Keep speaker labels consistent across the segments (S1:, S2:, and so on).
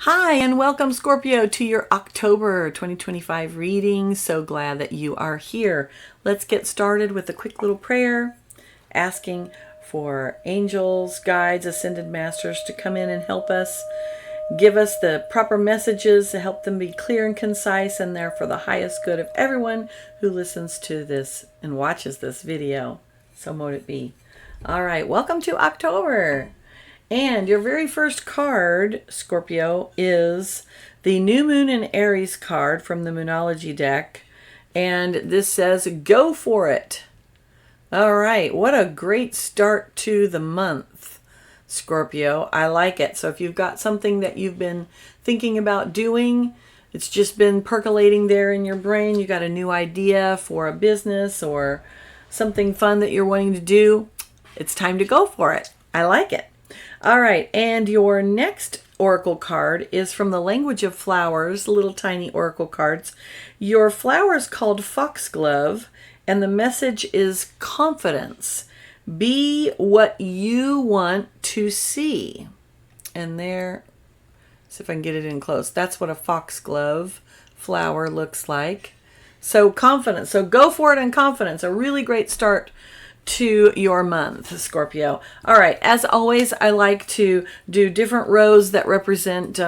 S1: Hi, and welcome, Scorpio, to your October 2025 reading. So glad that you are here. Let's get started with a quick little prayer, asking for angels, guides, ascended masters to come in and help us, give us the proper messages to help them be clear and concise, and they're for the highest good of everyone who listens to this and watches this video. So mote it be. All right, welcome to October. And your very first card, Scorpio, is the New Moon in Aries card from the Moonology deck. And this says, go for it. All right, what a great start to the month, Scorpio. I like it. So if you've got something that you've been thinking about doing, it's just been percolating there in your brain, you got a new idea for a business or something fun that you're wanting to do, it's time to go for it. I like it. All right, and your next oracle card is from the Language of Flowers, little tiny oracle cards. Your flower is called Foxglove, and the message is confidence. Be what you want to see. And there, see if I can get it in close. That's what a foxglove flower looks like. So confidence. So go for it in confidence. A really great start to your month, Scorpio. All right, as always, I like to do different rows that represent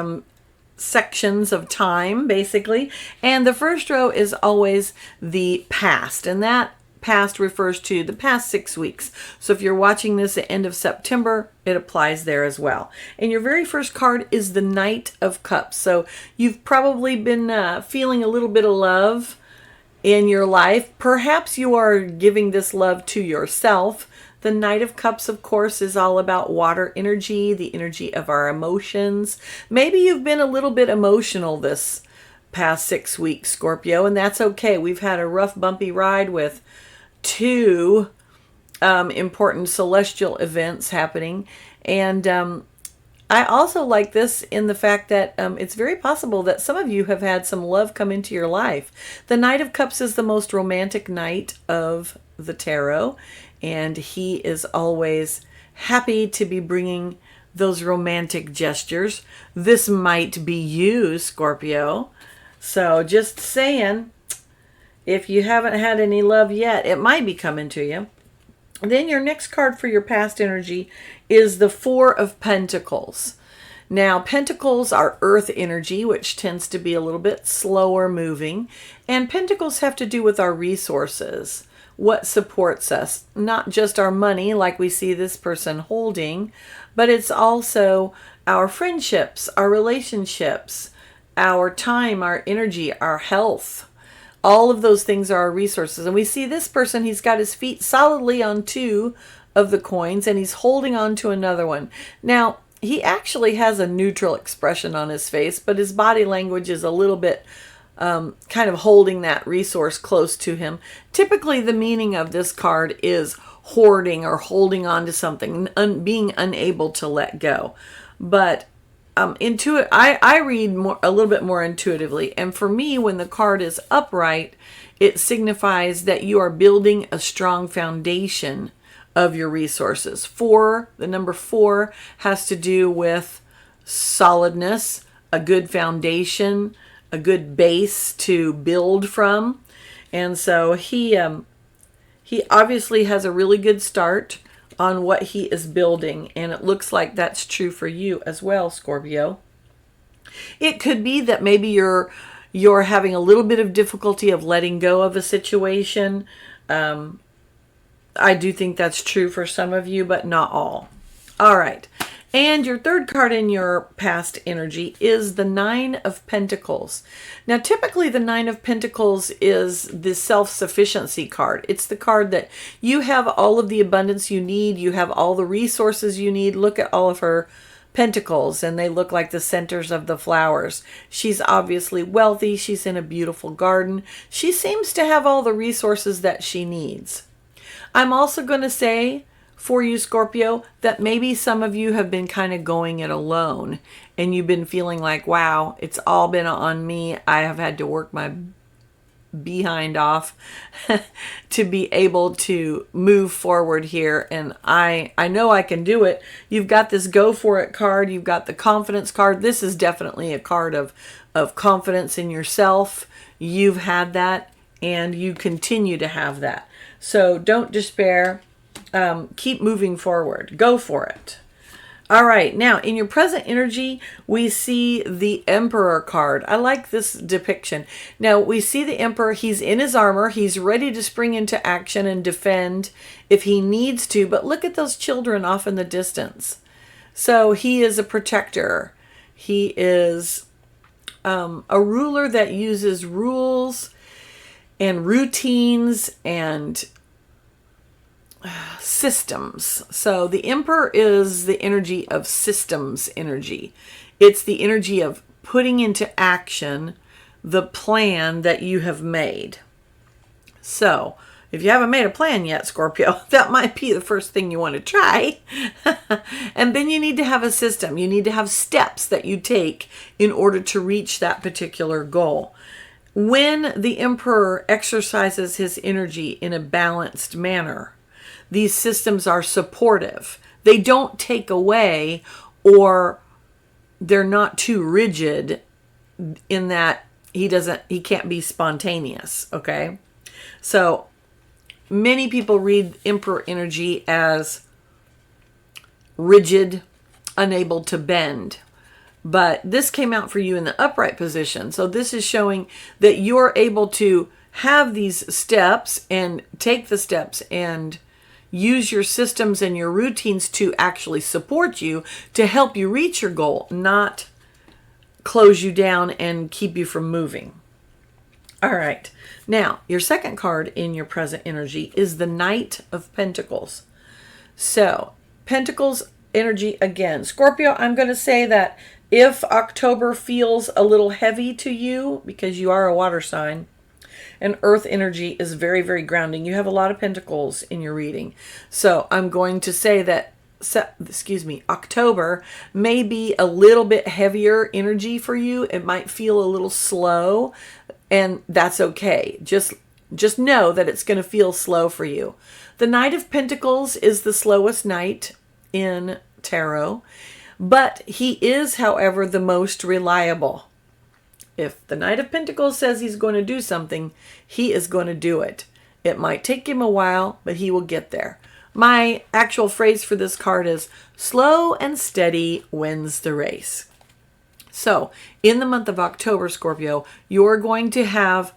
S1: sections of time, basically. And the first row is always the past, and that past refers to the past 6 weeks. So if you're watching this at the end of September, it applies there as well. And your very first card is the Knight of Cups. So you've probably been feeling a little bit of love in your life. Perhaps you are giving this love to yourself. The Knight of Cups, of course, is all about water energy, the energy of our emotions. Maybe you've been a little bit emotional this past 6 weeks, Scorpio, and that's okay. We've had a rough, bumpy ride with two important celestial events happening. And I also like this in the fact that it's very possible that some of you have had some love come into your life. The Knight of Cups is the most romantic knight of the tarot, and he is always happy to be bringing those romantic gestures. This might be you, Scorpio. So just saying, if you haven't had any love yet, it might be coming to you. Then your next card for your past energy is the Four of Pentacles. Now, pentacles are earth energy, which tends to be a little bit slower moving. And pentacles have to do with our resources, what supports us. Not just our money, like we see this person holding, but it's also our friendships, our relationships, our time, our energy, our health. All of those things are our resources. And we see this person, he's got his feet solidly on two of the coins, and he's holding on to another one. Now, he actually has a neutral expression on his face, but his body language is a little bit kind of holding that resource close to him. Typically, the meaning of this card is hoarding or holding on to something, being unable to let go. But I read a little bit more intuitively, and for me, when the card is upright, it signifies that you are building a strong foundation of your resources. The number four has to do with solidness, a good foundation, a good base to build from, and so he obviously has a really good start on what he is building, and it looks like that's true for you as well, Scorpio. It could be that maybe you're having a little bit of difficulty of letting go of a situation. I do think that's true for some of you, but not all. All right. And your third card in your past energy is the Nine of Pentacles. Now, typically the Nine of Pentacles is the self-sufficiency card. It's the card that you have all of the abundance you need. You have all the resources you need. Look at all of her pentacles, and they look like the centers of the flowers. She's obviously wealthy. She's in a beautiful garden. She seems to have all the resources that she needs. I'm also going to say for you, Scorpio, that maybe some of you have been kind of going it alone, and you've been feeling like, wow, it's all been on me. I have had to work my behind off to be able to move forward here. And I know I can do it. You've got this go for it card. You've got the confidence card. This is definitely a card of confidence in yourself. You've had that and you continue to have that. So don't despair. Keep moving forward. Go for it. All right, now in your present energy, we see the Emperor card. I like this depiction. Now we see the Emperor, he's in his armor, he's ready to spring into action and defend if he needs to, but look at those children off in the distance. So he is a protector. He is a ruler that uses rules and routines and systems. So the Emperor is the energy of systems energy. It's the energy of putting into action the plan that you have made. So if you haven't made a plan yet, Scorpio, that might be the first thing you want to try. And then you need to have a system. You need to have steps that you take in order to reach that particular goal. When the Emperor exercises his energy in a balanced manner, these systems are supportive. They don't take away, or they're not too rigid in that he can't be spontaneous, okay? So many people read Emperor energy as rigid, unable to bend. But this came out for you in the upright position. So this is showing that you're able to have these steps and take the steps and use your systems and your routines to actually support you, to help you reach your goal, not close you down and keep you from moving. All right. Now, your second card in your present energy is the Knight of Pentacles. So, Pentacles energy again. Scorpio, I'm going to say that if October feels a little heavy to you, because you are a water sign, and earth energy is very, very grounding. You have a lot of pentacles in your reading. So I'm going to say that, October may be a little bit heavier energy for you. It might feel a little slow, and that's okay. Just know that it's going to feel slow for you. The Knight of Pentacles is the slowest knight in tarot, but he is, however, the most reliable. If the Knight of Pentacles says he's going to do something, he is going to do it. It might take him a while, but he will get there. My actual phrase for this card is, slow and steady wins the race. So, in the month of October, Scorpio, you're going to have,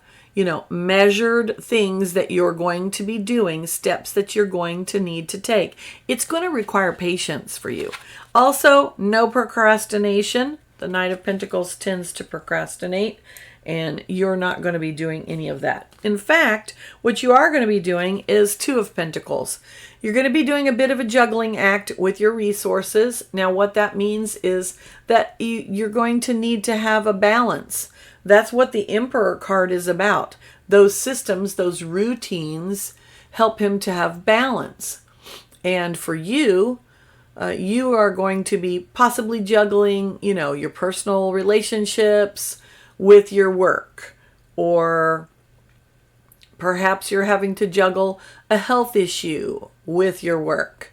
S1: measured things that you're going to be doing, steps that you're going to need to take. It's going to require patience for you. Also, no procrastination. The Knight of Pentacles tends to procrastinate, and you're not going to be doing any of that. In fact, what you are going to be doing is Two of Pentacles. You're going to be doing a bit of a juggling act with your resources. Now, what that means is that you're going to need to have a balance. That's what the Emperor card is about. Those systems, those routines, help him to have balance. And for you, you are going to be possibly juggling, your personal relationships with your work. Or perhaps you're having to juggle a health issue with your work.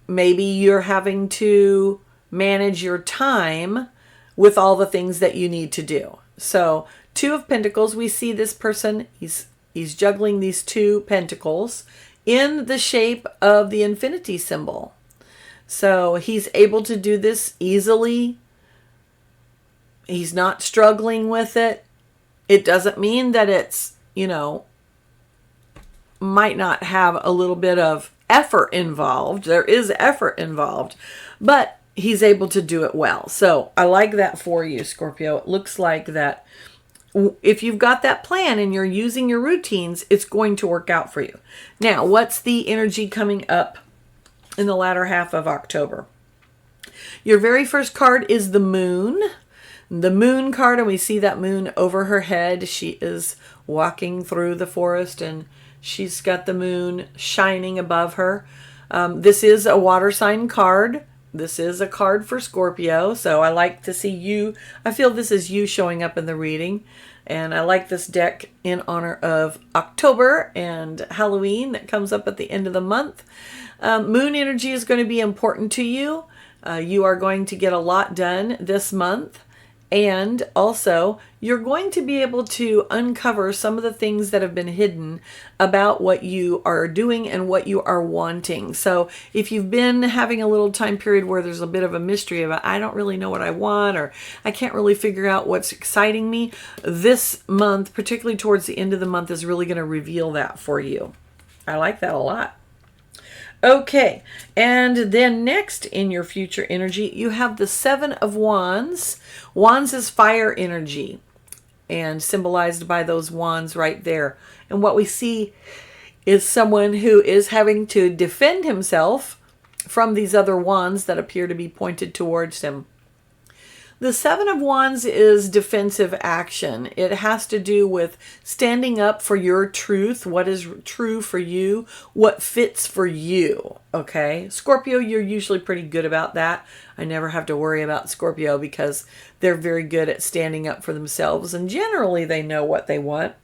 S1: Maybe you're having to manage your time with all the things that you need to do. So, Two of Pentacles, we see this person, he's juggling these two pentacles in the shape of the infinity symbol. So he's able to do this easily. He's not struggling with it. It doesn't mean that it's, might not have a little bit of effort involved. There is effort involved, but he's able to do it well. So I like that for you, Scorpio. It looks like that if you've got that plan and you're using your routines, it's going to work out for you. Now, what's the energy coming up in the latter half of October? Your very first card is the Moon. The Moon card, and we see that moon over her head. She is walking through the forest, and she's got the moon shining above her. This is a water sign card. This is a card for Scorpio, so I like to see you. I feel this is you showing up in the reading. And I like this deck in honor of October and Halloween that comes up at the end of the month. Moon energy is going to be important to you. You are going to get a lot done this month. And also, you're going to be able to uncover some of the things that have been hidden about what you are doing and what you are wanting. So if you've been having a little time period where there's a bit of a mystery about, I don't really know what I want, or I can't really figure out what's exciting me, this month, particularly towards the end of the month, is really going to reveal that for you. I like that a lot. Okay, and then next in your future energy, you have the Seven of Wands. Wands is fire energy, and symbolized by those wands right there. And what we see is someone who is having to defend himself from these other wands that appear to be pointed towards him. The Seven of Wands is defensive action. It has to do with standing up for your truth, what is true for you, what fits for you, okay? Scorpio, you're usually pretty good about that. I never have to worry about Scorpio because they're very good at standing up for themselves, and generally they know what they want.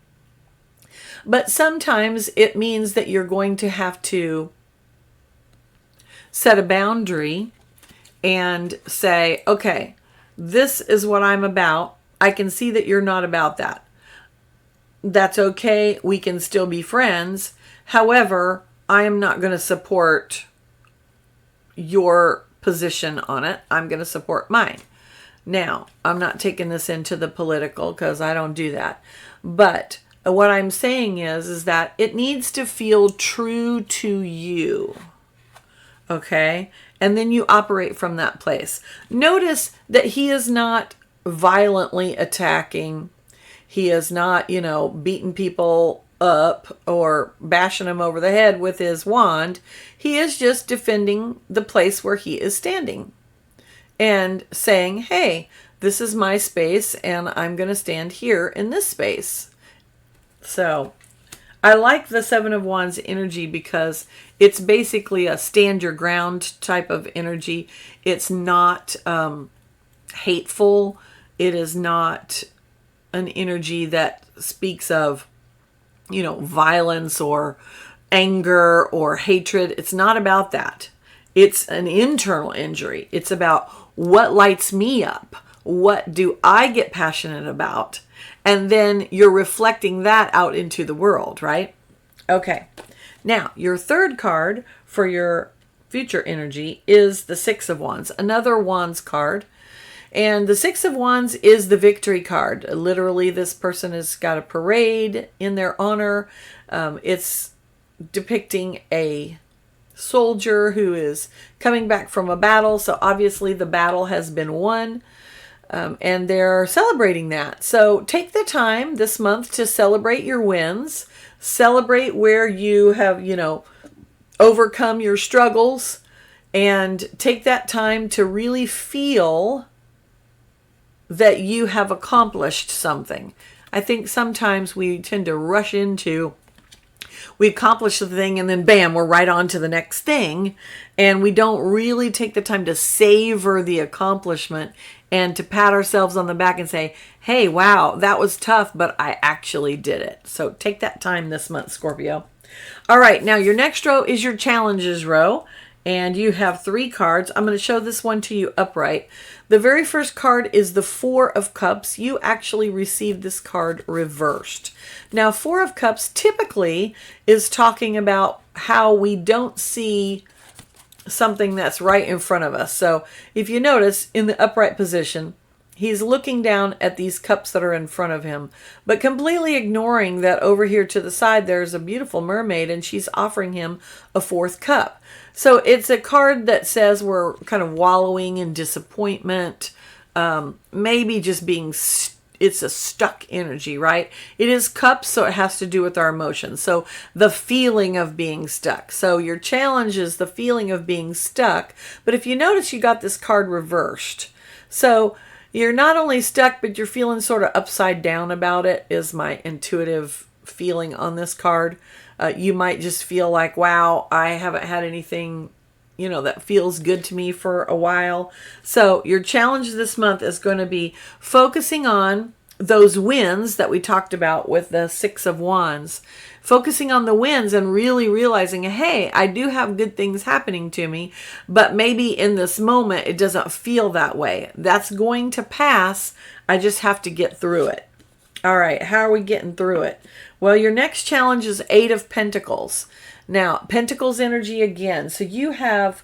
S1: But sometimes it means that you're going to have to set a boundary and say, okay, this is what I'm about. I can see that you're not about that. That's okay. We can still be friends. However, I am not going to support your position on it. I'm going to support mine. Now, I'm not taking this into the political because I don't do that. But what I'm saying is that it needs to feel true to you. Okay? And then you operate from that place. Notice that he is not violently attacking. He is not, beating people up or bashing them over the head with his wand. He is just defending the place where he is standing and saying, hey, this is my space and I'm going to stand here in this space. So I like the Seven of Wands energy because it's basically a stand your ground type of energy. It's not hateful. It is not an energy that speaks of, violence or anger or hatred. It's not about that. It's an internal injury. It's about what lights me up. What do I get passionate about? And then you're reflecting that out into the world, right? Okay. Now, your third card for your future energy is the Six of Wands, another Wands card. And the Six of Wands is the victory card. Literally, this person has got a parade in their honor. It's depicting a soldier who is coming back from a battle. So obviously the battle has been won. And they're celebrating that. So take the time this month to celebrate your wins. Celebrate where you have, overcome your struggles. And take that time to really feel that you have accomplished something. I think sometimes we tend to rush into, we accomplish the thing and then bam, we're right on to the next thing. And we don't really take the time to savor the accomplishment and to pat ourselves on the back and say, hey, wow, that was tough, but I actually did it. So take that time this month, Scorpio. All right, now your next row is your challenges row. And you have 3 cards. I'm going to show this one to you upright. The very first card is the Four of Cups. You actually received this card reversed. Now, Four of Cups typically is talking about how we don't see something that's right in front of us. So if you notice in the upright position, he's looking down at these cups that are in front of him, but completely ignoring that over here to the side, there's a beautiful mermaid and she's offering him a 4th cup. So it's a card that says we're kind of wallowing in disappointment, maybe just being, it's a stuck energy, right? It is cups, so it has to do with our emotions. So the feeling of being stuck. So your challenge is the feeling of being stuck. But if you notice, you got this card reversed. So you're not only stuck, but you're feeling sort of upside down about it, is my intuitive feeling on this card. You might just feel like, wow, I haven't had anything that feels good to me for a while. So your challenge this month is going to be focusing on those wins that we talked about with the Six of Wands, focusing on the wins and really realizing, hey, I do have good things happening to me, but maybe in this moment it doesn't feel that way. That's going to pass. I just have to get through it. All right, how are we getting through it? Well, your next challenge is Eight of Pentacles. Now, Pentacles energy again. So you have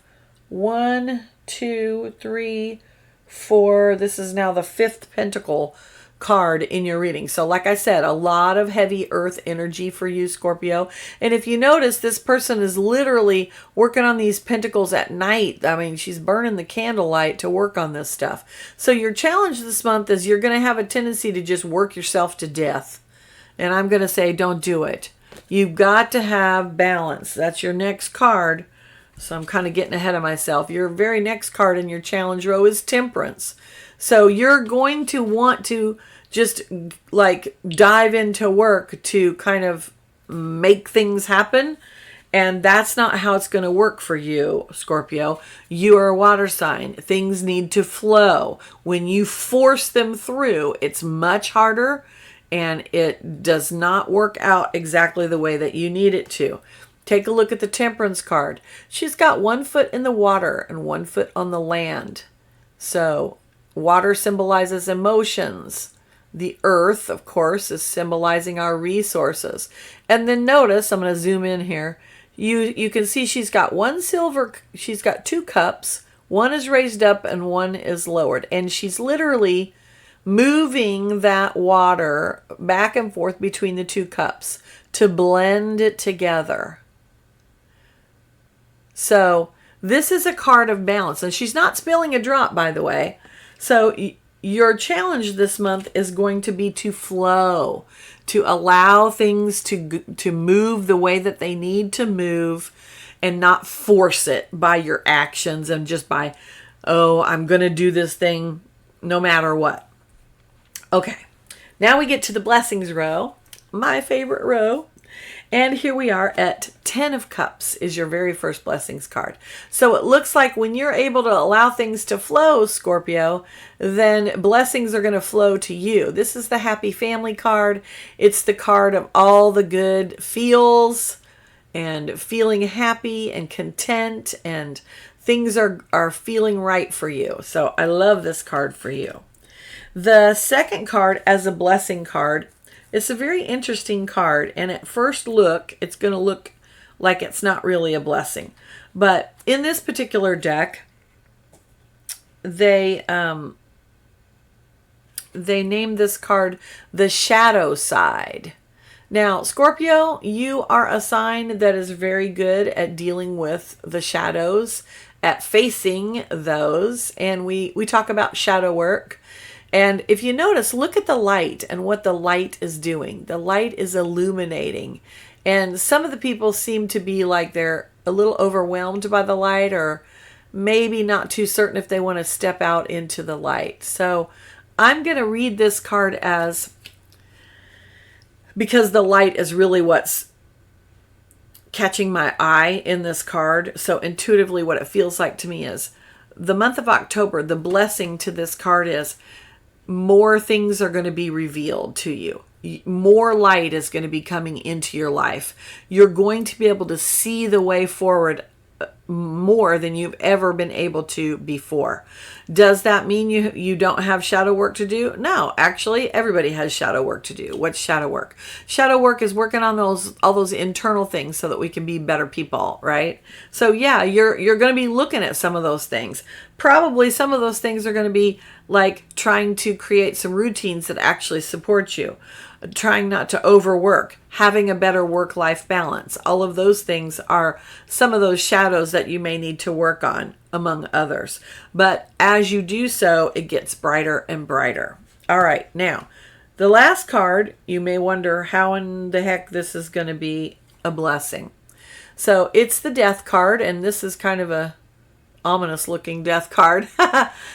S1: 1, 2, 3, 4. This is now the 5th Pentacle card in your reading. So like I said, a lot of heavy earth energy for you, Scorpio. And if you notice, this person is literally working on these pentacles at night. I mean, she's burning the candlelight to work on this stuff. So your challenge this month is you're going to have a tendency to just work yourself to death. And I'm going to say, don't do it. You've got to have balance. That's your next card. So I'm kind of getting ahead of myself. Your very next card in your challenge row is Temperance. So you're going to want to just like dive into work to kind of make things happen. And that's not how it's going to work for you, Scorpio. You are a water sign. Things need to flow. When you force them through, it's much harder and it does not work out exactly the way that you need it to. Take a look at the Temperance card. She's got 1 foot in the water and 1 foot on the land. So water symbolizes emotions. The earth, of course, is symbolizing our resources. And then notice, I'm going to zoom in here. You can see she's got she's got 2 cups. One is raised up and one is lowered. And she's literally moving that water back and forth between the 2 cups to blend it together. So this is a card of balance. And she's not spilling a drop, by the way. So your challenge this month is going to be to flow, to allow things to move the way that they need to move and not force it by your actions and just by, oh, I'm going to do this thing no matter what. Okay, now we get to the blessings row, my favorite row. And here we are at 10 of Cups is your very first blessings card. So it looks like when you're able to allow things to flow, Scorpio, then blessings are going to flow to you. This is the happy family card. It's the card of all the good feels and feeling happy and content and things are feeling right for you. So I love this card for you. The second card as a blessing card, it's a very interesting card, and at first look, it's going to look like it's not really a blessing. But in this particular deck, they named this card the Shadow Side. Now, Scorpio, you are a sign that is very good at dealing with the shadows, at facing those, and we talk about shadow work. And if you notice, look at the light and what the light is doing. The light is illuminating. And some of the people seem to be like they're a little overwhelmed by the light or maybe not too certain if they want to step out into the light. So I'm going to read this card as, because the light is really what's catching my eye in this card. So intuitively what it feels like to me is the month of October, the blessing to this card is more things are going to be revealed to you. More light is going to be coming into your life. You're going to be able to see the way forward more than you've ever been able to before. Does that mean you don't have shadow work to do? No, actually, everybody has shadow work to do. What's shadow work? Shadow work is working on all those internal things so that we can be better people, right? So yeah, you're going to be looking at some of those things. Probably some of those things are going to be like trying to create some routines that actually support you, trying not to overwork, having a better work-life balance. All of those things are some of those shadows that you may need to work on, among others. But as you do so, it gets brighter and brighter. All right, now, the last card, you may wonder how in the heck this is going to be a blessing. So it's the Death card, and this is kind of a ominous looking death card.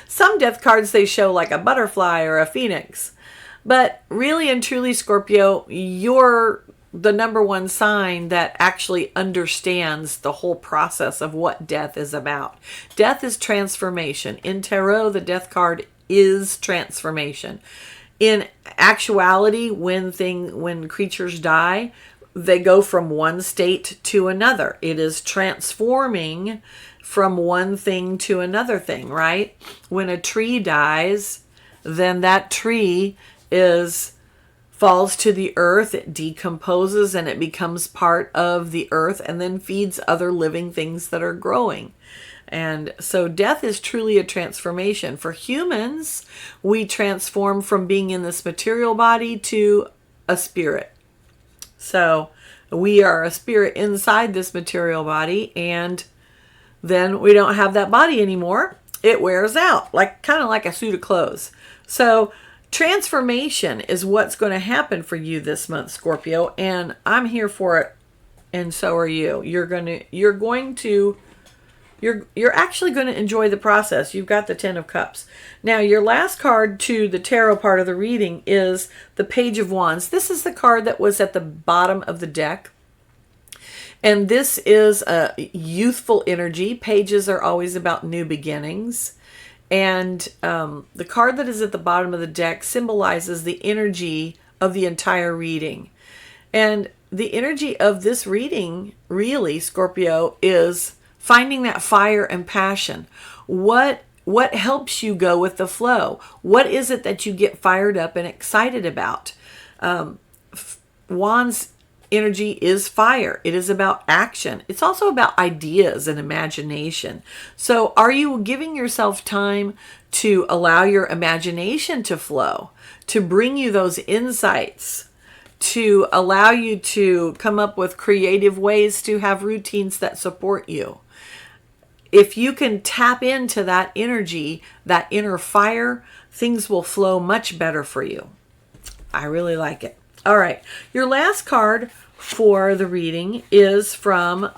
S1: Some death cards, they show like a butterfly or a phoenix. But really and truly, Scorpio, your the number one sign that actually understands the whole process of what death is about. Death is transformation. In tarot, the death card is transformation. In actuality, when creatures die, they go from one state to another. It is transforming from one thing to another thing, right? When a tree dies, then that tree falls to the earth, it decomposes, and it becomes part of the earth and then feeds other living things that are growing. And so death is truly a transformation. For humans, we transform from being in this material body to a spirit. So we are a spirit inside this material body, and then we don't have that body anymore. It wears out, kind of like a suit of clothes. So transformation is what's going to happen for you this month, Scorpio, and I'm here for it, and so are you. You're actually going to enjoy the process. You've got the Ten of Cups. Now, your last card to the tarot part of the reading is the Page of Wands. This is the card that was at the bottom of the deck. And this is a youthful energy. Pages are always about new beginnings. And the card that is at the bottom of the deck symbolizes the energy of the entire reading. And the energy of this reading, really, Scorpio, is finding that fire and passion. What helps you go with the flow? What is it that you get fired up and excited about? Wands energy is fire. It is about action. It's also about ideas and imagination. So are you giving yourself time to allow your imagination to flow, to bring you those insights, to allow you to come up with creative ways to have routines that support you? If you can tap into that energy, that inner fire, things will flow much better for you. I really like it. All right. Your last card for the reading is from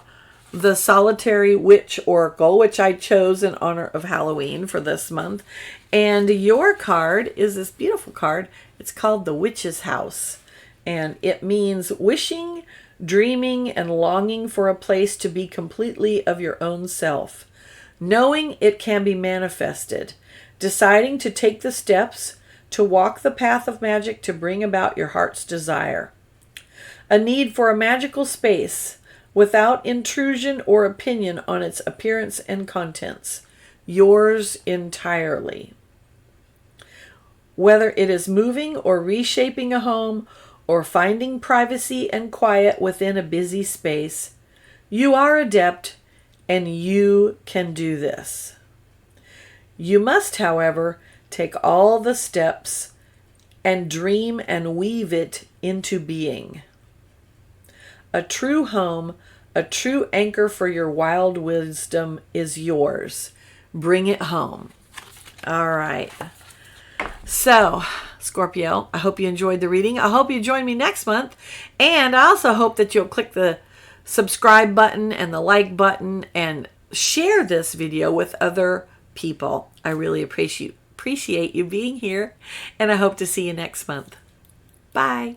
S1: the Solitary Witch Oracle, which I chose in honor of Halloween for this month. And your card is this beautiful card. It's called the Witch's House. And it means wishing, dreaming, and longing for a place to be completely of your own self. Knowing it can be manifested. Deciding to take the steps to walk the path of magic to bring about your heart's desire. A need for a magical space without intrusion or opinion on its appearance and contents. Yours entirely. Whether it is moving or reshaping a home or finding privacy and quiet within a busy space, you are adept and you can do this. You must, however, take all the steps and dream and weave it into being. A true home, a true anchor for your wild wisdom is yours. Bring it home. All right. So, Scorpio, I hope you enjoyed the reading. I hope you join me next month. And I also hope that you'll click the subscribe button and the like button and share this video with other people. I really appreciate you being here, and I hope to see you next month. Bye.